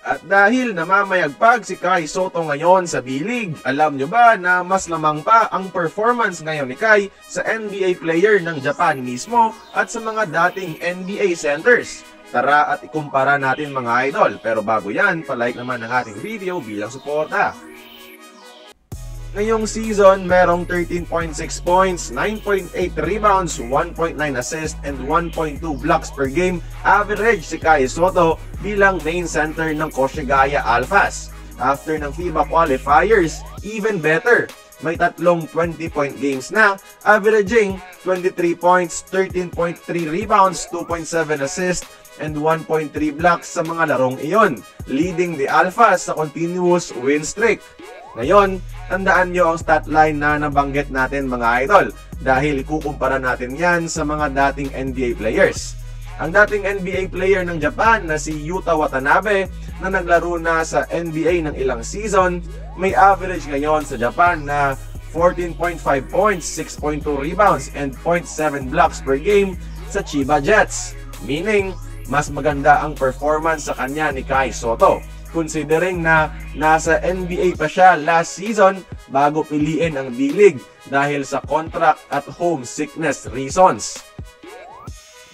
At dahil namamayagpag si Kai Sotto ngayon sa B-League, alam nyo ba na mas lamang pa ang performance ngayon ni Kai sa NBA player ng Japan mismo at sa mga dating NBA centers? Tara at ikumpara natin mga idol, pero bago yan, palike naman ang ating video bilang suporta. Ngayong season, merong 13.6 points, 9.8 rebounds, 1.9 assists, and 1.2 blocks per game average si Kai Sotto bilang main center ng Koshigaya Alphas. After ng FIBA qualifiers, even better. May tatlong 20-point games na, averaging 23 points, 13.3 rebounds, 2.7 assists, and 1.3 blocks sa mga larong iyon, leading the Alphas sa continuous win streak. Ngayon, tandaan nyo ang stat line na nabanggit natin mga idol dahil ikukumpara natin yan sa mga dating NBA players. Ang dating NBA player ng Japan na si Yuta Watanabe na naglaro na sa NBA ng ilang season, may average ngayon sa Japan na 14.5 points, 6.2 rebounds, and 0.7 blocks per game sa Chiba Jets. Meaning, mas maganda ang performance sa kanya ni Kai Sotto, considering na nasa NBA pa siya last season bago piliin ang D-League dahil sa contract at homesickness reasons.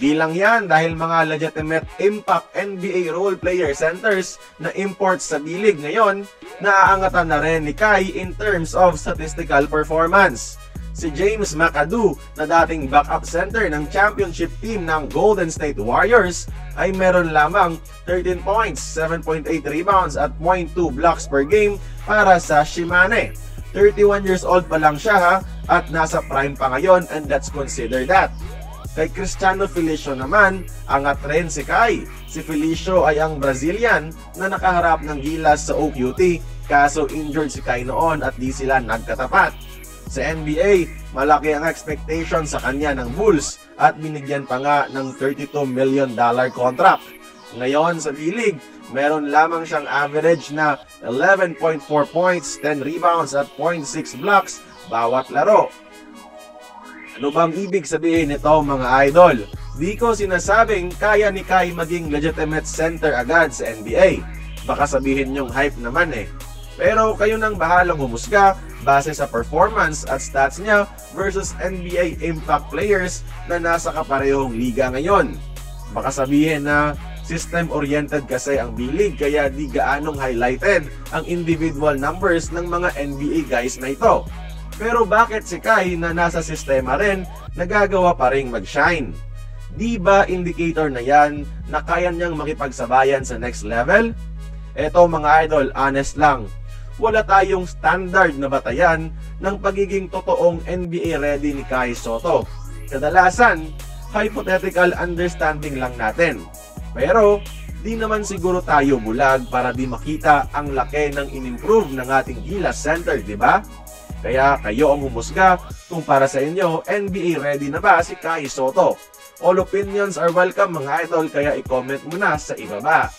Bilang yan dahil mga legitimate impact NBA role player centers na imports sa D-League ngayon, naaangatan na rin ni Kai in terms of statistical performance. Si James McAdoo na dating backup center ng championship team ng Golden State Warriors ay meron lamang 13 points, 7.8 rebounds at 0.2 blocks per game para sa Shimane. 31 years old pa lang siya ha, at nasa prime pa ngayon, and let's consider that. Kay Cristiano Felicio naman, angat rin si Kai. Si Felicio ay ang Brazilian na nakaharap ng gilas sa OQT, kaso injured si Kai noon at di sila nagkatapat. Sa NBA, malaki ang expectation sa kanya ng Bulls at binigyan pa nga ng $32 million contract. Ngayon sa D-League, meron lamang siyang average na 11.4 points, 10 rebounds at 0.6 blocks bawat laro. Ano bang ibig sabihin nito mga idol? Di ko sinasabing kaya ni Kai maging legitimate center agad sa NBA. Baka sabihin nyong hype naman eh. Pero kayo nang bahalang humusga base sa performance at stats niya versus NBA impact players na nasa kaparehong liga ngayon. Baka sabihin na system-oriented kasi ang B-League kaya di gaanong highlighted ang individual numbers ng mga NBA guys na ito. Pero bakit si Kai na nasa sistema rin nagagawa pa ring mag-shine? Di ba indicator na yan na kaya niyang makipagsabayan sa next level? Eto mga idol, honest lang. Wala tayong standard na batayan ng pagiging totoong NBA ready ni Kai Sotto. Kadalasan, hypothetical understanding lang natin. Pero, di naman siguro tayo bulag para di makita ang laki ng in-improve ng ating Gilas Center, di ba? Kaya kayo ang humusga kung para sa inyo, NBA ready na ba si Kai Sotto? All opinions are welcome mga idol, kaya i-comment mo na sa ibaba.